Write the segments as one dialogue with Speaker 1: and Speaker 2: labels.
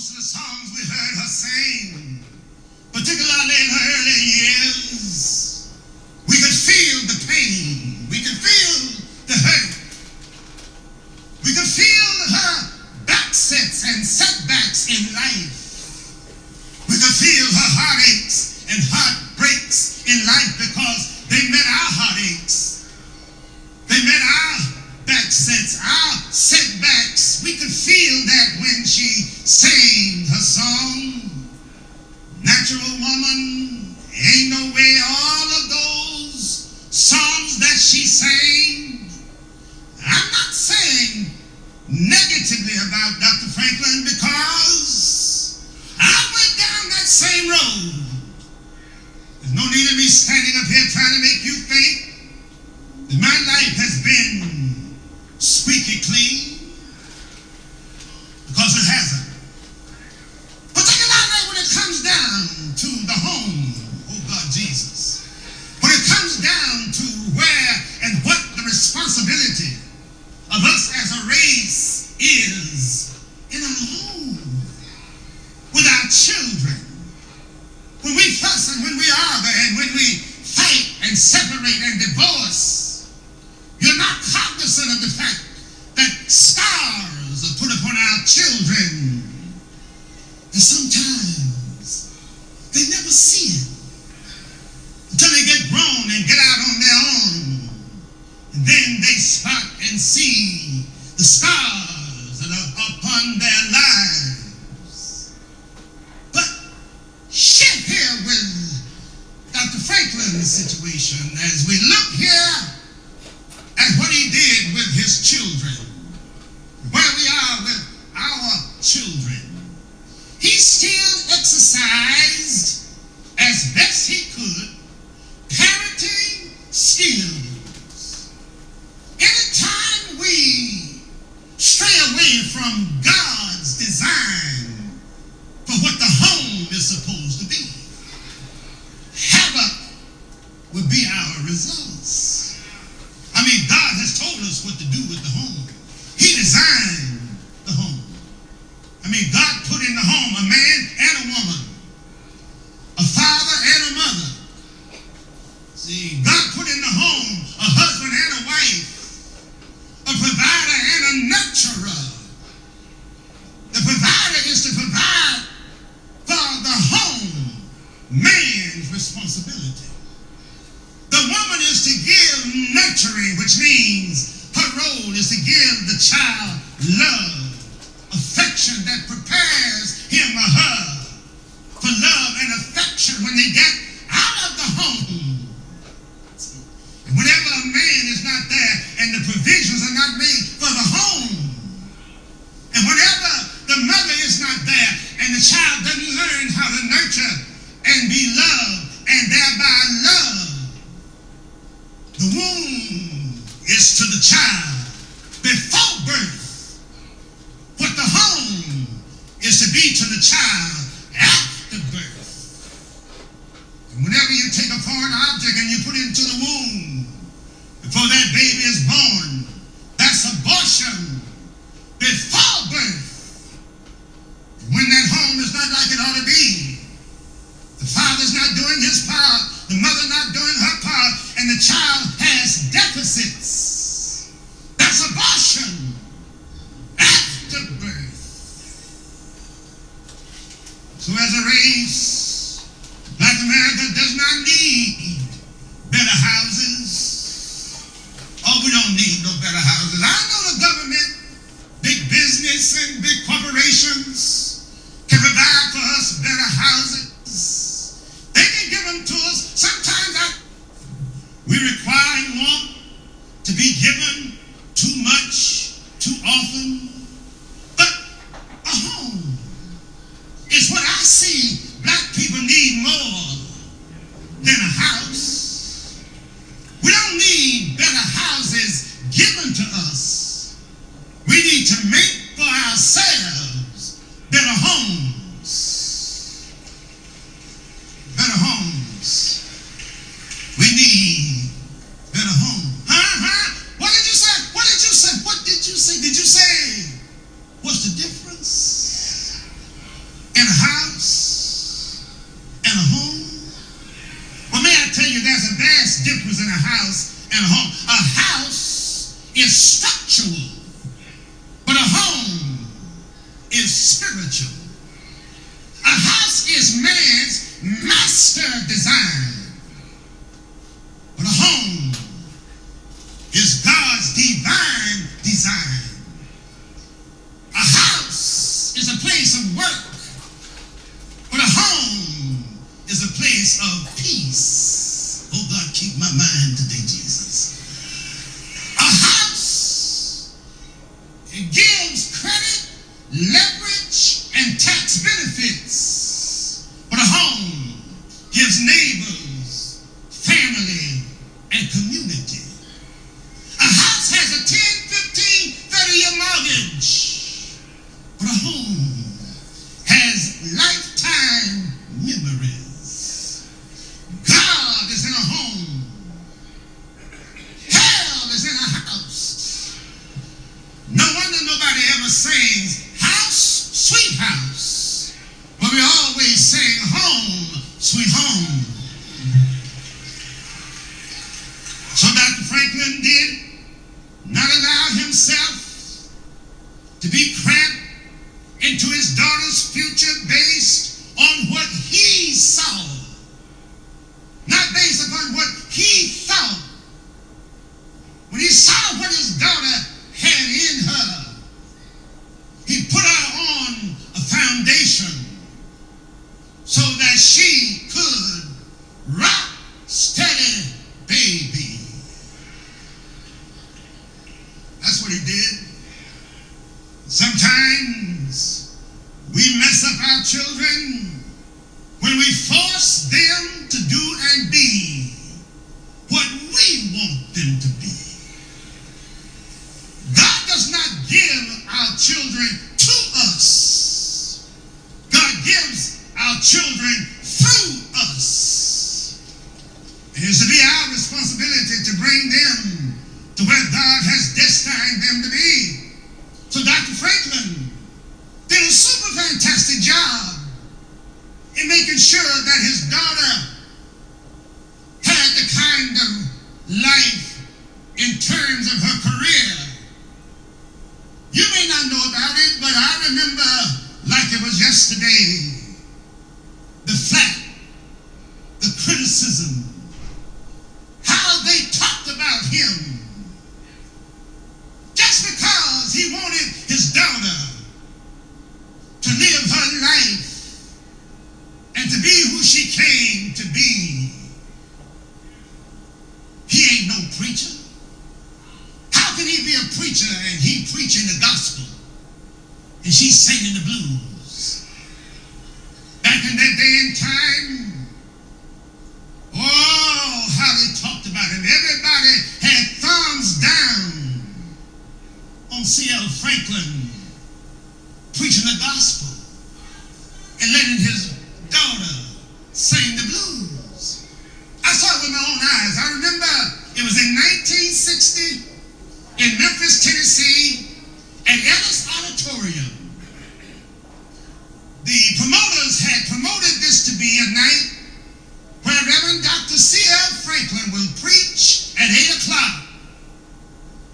Speaker 1: Most of the songs we heard her sing, particularly in her early years, we could feel the pain, we could feel the hurt, we could feel her backsets and setbacks in life. We could feel her heartaches and heartbreaks in life because they met our heartaches. They met our backsets, our setbacks. We could feel that when she sang her song. Natural Woman, Ain't No Way, all of those songs that she sang. I'm not saying negatively about Dr. Franklin because I went down that same road. There's no need of me standing up here trying to make you think that my life has been squeaky clean, because it hasn't. Particularly when it comes down to the home, oh God Jesus, when it comes down to where and what the responsibility of us as a race is in our home, with our children, when we fuss and when we argue and when we fight and separate and divorce, you're not cognizant of the fact that scars are put upon our children, and sometimes they never see it until they get grown and get out on their own, and then they spot and see the scars that are upon their lives. But shift here with Dr. Franklin's situation as we look here at what he did with his children, where we are with our children. He still exercised as best he could parenting skills. Anytime we stray away from God's design for what the home is supposed to be, havoc would be our results. I mean, God has told us what to do with the home. He designed the home. I mean, God put in the home a man and a woman, a father and a mother. See, God put in the home a husband and a wife, a provider and a nurturer. The provider is to provide for the home, man's responsibility. The woman is to give nurturing, which means her role is to give the child love, affection that prepares him or her for love and affection when they get out of the home. And whenever a man is not there and the provisions are not made for the home, and whenever the mother is not there and the child doesn't learn how to nurture and be loved and thereby love, the womb is to the child before birth what the home is to be to the child after birth. And whenever you take a foreign object and you put it into the womb before that baby is born, that's abortion before birth. And when that home is not like it ought to be, the father's not doing his part, the mother not doing her part, and the child has deficits, that's abortion after birth. So as a race, Black America does not need better houses. Oh, we don't need no better houses. I know the government, big business and big corporations can provide for us better houses. They can give them to us. Sometimes we require and want to be given too much, too often. But a home is what I see black people need more than a house. We don't need better houses given to us. We need to make for ourselves better homes. Better homes. We need better homes. What did you say? What did you say? What did you say? Did you say, what's the difference? is structural, but a home is spiritual. A house is man's master design, but a home is God's divine design. A house is a place of work, but a home is a place of peace. Oh God, keep my mind today, Jesus. A house, it gives credit, leverage, and tax benefits, but a home gives neighbors, family, and community. A house has a 10, 15, 30-year mortgage, but a home has lifetime memories. God is in a home. Hell is in a house. No wonder nobody ever sings house, sweet house, but we always sing home, sweet home. So Dr. Franklin did not allow himself to be cramped into his daughter's future based on what he saw, not based upon what he thought. When he saw what his daughter had in her, he put her on a foundation so that she could rock steady, baby. That's what he did. Sometimes we mess up our children when we force them to do and be what we want them to be. God does not give our children to us. God gives our children through us. It is to be our responsibility to bring them to where God has destined them to be. So Dr. Franklin did a super fantastic job in making sure that his daughter had the kind of life in terms of her career. You may not know about it, but I remember like it was yesterday, the flack, the criticism, how they talked about him just because he wanted his daughter to live her life and to be who she came to be. He ain't no preacher. How can he be a preacher and he preaching the gospel and she's singing the blues? Back in that day and time, oh, how they talked about him. Everybody had thumbs down on C.L. Franklin preaching the gospel and letting his daughter sing the blues. I saw it with my own eyes. I remember it was in 1960 in Memphis, Tennessee, at Ellis Auditorium. The promoters had promoted this to be a night where Reverend Dr. C.L. Franklin will preach at 8 o'clock.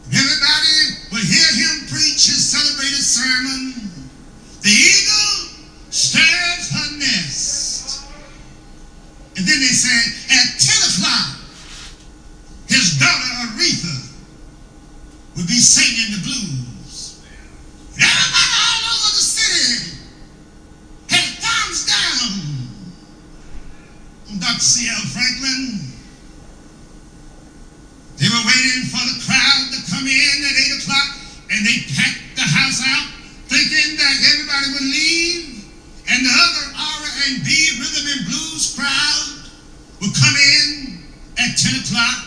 Speaker 1: Everybody will hear him preach his celebrated sermon. The eagle stirs her nest. And then they said, at 10 o'clock, his daughter Aretha would be singing the blues. And everybody all over the city had thumbs down on Dr. C.L. Franklin. They were waiting for the crowd to come in at 8 o'clock, and they packed the house out, thinking that everybody would leave, and the other R&B, rhythm and blues crowd would come in at 10 o'clock.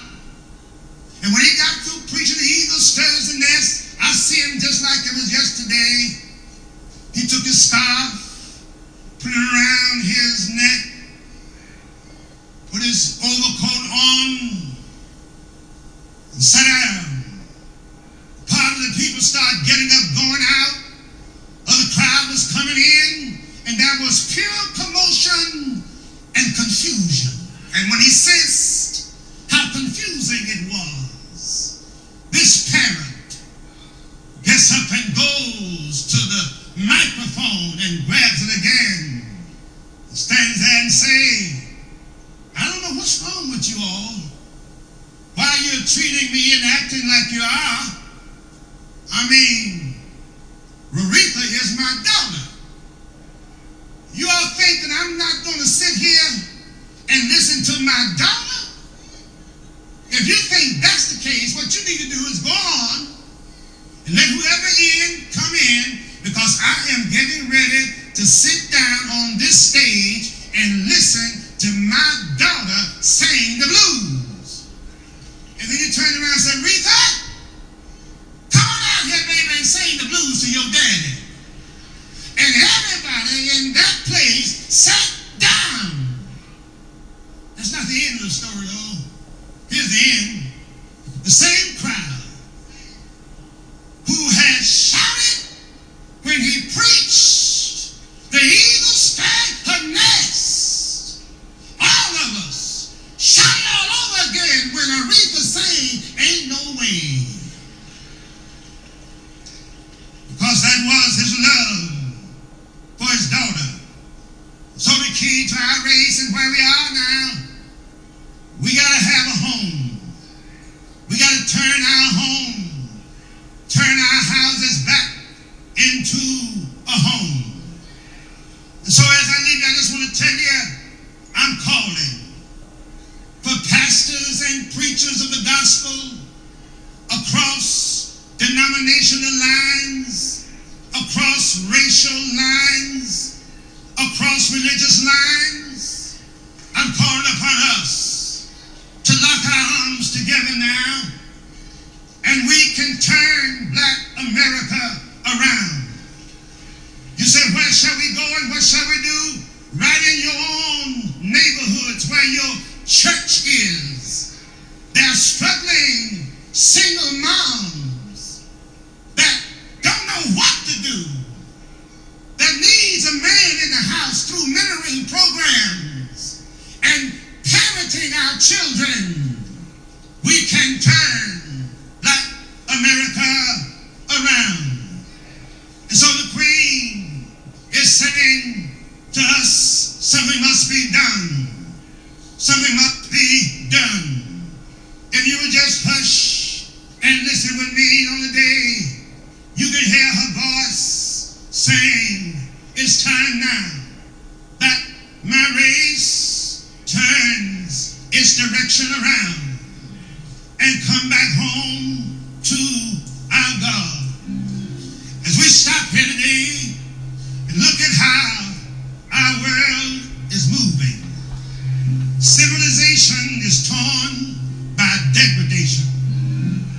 Speaker 1: And when he got through preaching the eagle stirs the nest, I see him just like it was yesterday. He took his scarf, put it around his neck, put his overcoat on, and sat down. Part of the people started getting up, going out. Other crowd was coming in, and there was pure commotion and confusion. And when he sensed how confusing it was, this parent like you are. I mean, Aretha is my daughter. You all think that I'm not going to sit here and listen to my daughter? If you think that's the case, what you need to do is go on and let whoever come in, because I am getting ready to sit down on this stage and listen to my daughter sing the blues. And then you turn around and say, Aretha, come on out here, baby, and sing the blues to your daddy. And everybody in that place sat down. That's not the end of the story, though. Here's the end. The same crowd who had shouted when he preached, the eagle stacked her nest. All of us shouted all over again when Aretha sang, Ain't No Way. Because that was his love for his daughter. So the key to our race and where we are now, we got to have a home. We got to turn our home, turn our houses back into a home. And so as I leave, I just want to tell you, I'm calling for pastors and preachers of the gospel across denominational lines, across racial lines, across religious lines. I'm calling upon us to lock our arms together now, and we can turn Black America around. You say, where shall we go and what shall we do? Right in your own neighborhoods where your church is. There are struggling single moms that don't know what to do, that needs a man in the house through mentoring programs and parenting our children. We can turn Black America around. And so the Queen is saying to us, something must be done. Something must be done. If you would just hush and listen with me on the day, you can hear her voice saying, it's time now that my race turns its direction around and come back home to our God. As we stop here today and look at how our world is moving, civilization is torn by degradation,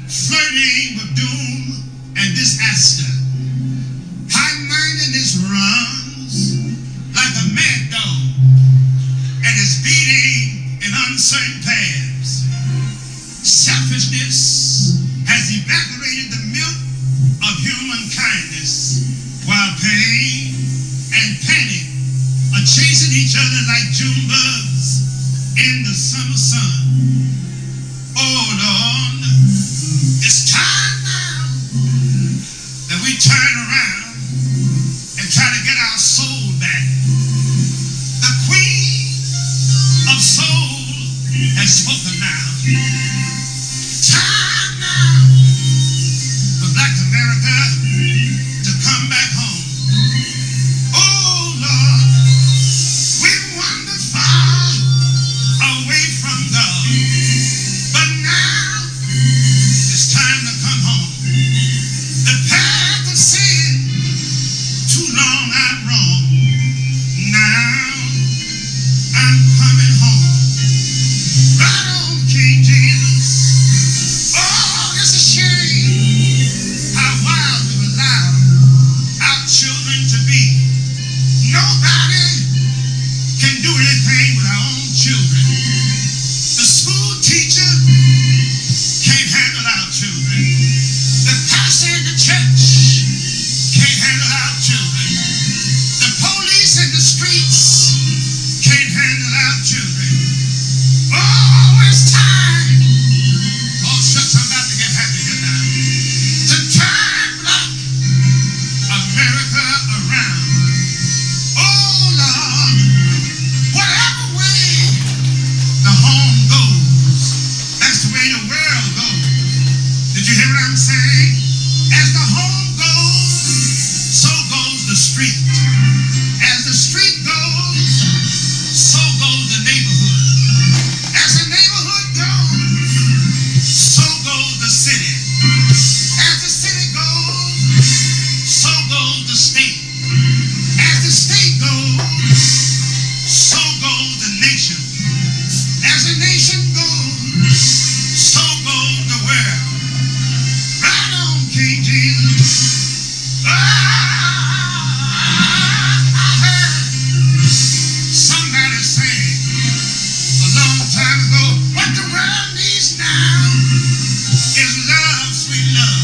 Speaker 1: flirting with doom and disaster. High-mindedness runs like a mad dog and is beating in uncertain paths. Selfishness has evaporated the milk of human kindness, while pain and panic are chasing each other like June bugs in the summer sun. Oh Lord, it's time now that we turn around and try to get our soul back. The Queen of Soul has spoken now. Time now for Black America to come back home. Oh Lord, we've wandered far away from God, but now it's time to come home. The path of sin hear what I'm saying? As the home goes, so goes the street. As the street goes, so goes the neighborhood. As the neighborhood goes, so goes the city. As the city goes, so goes the state. As the state goes, so goes the nation. As the nation goes, so goes the world. Right on, King Jesus. I heard somebody say a long time ago, what the world needs now is love, sweet love.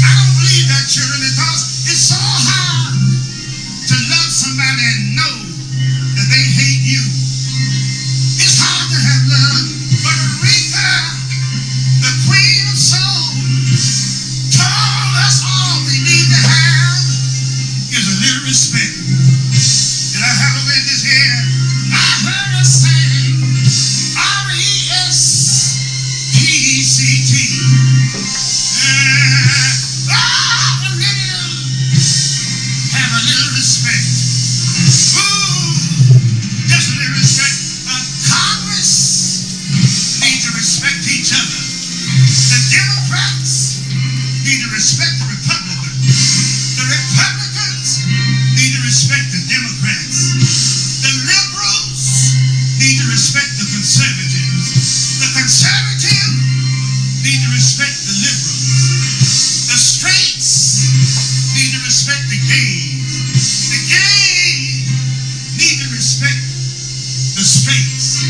Speaker 1: I don't believe that, children, because it's so hard to love somebody and know that they hate you. It's hard to have love, but Aretha, the queen of soul, told us all we need to have is a little respect. Did I have a witness here? I heard her sing R-E-S-P-E-C-T. Have a little respect. Ooh, just a little respect. Congress needs to respect each other. The Democrats need to respect the Republicans. The Republicans need to respect the Democrats. The liberals need to respect the conservatives. The conservatives need to respect the liberals. The straights need to respect the gays. The gays need to respect the straights.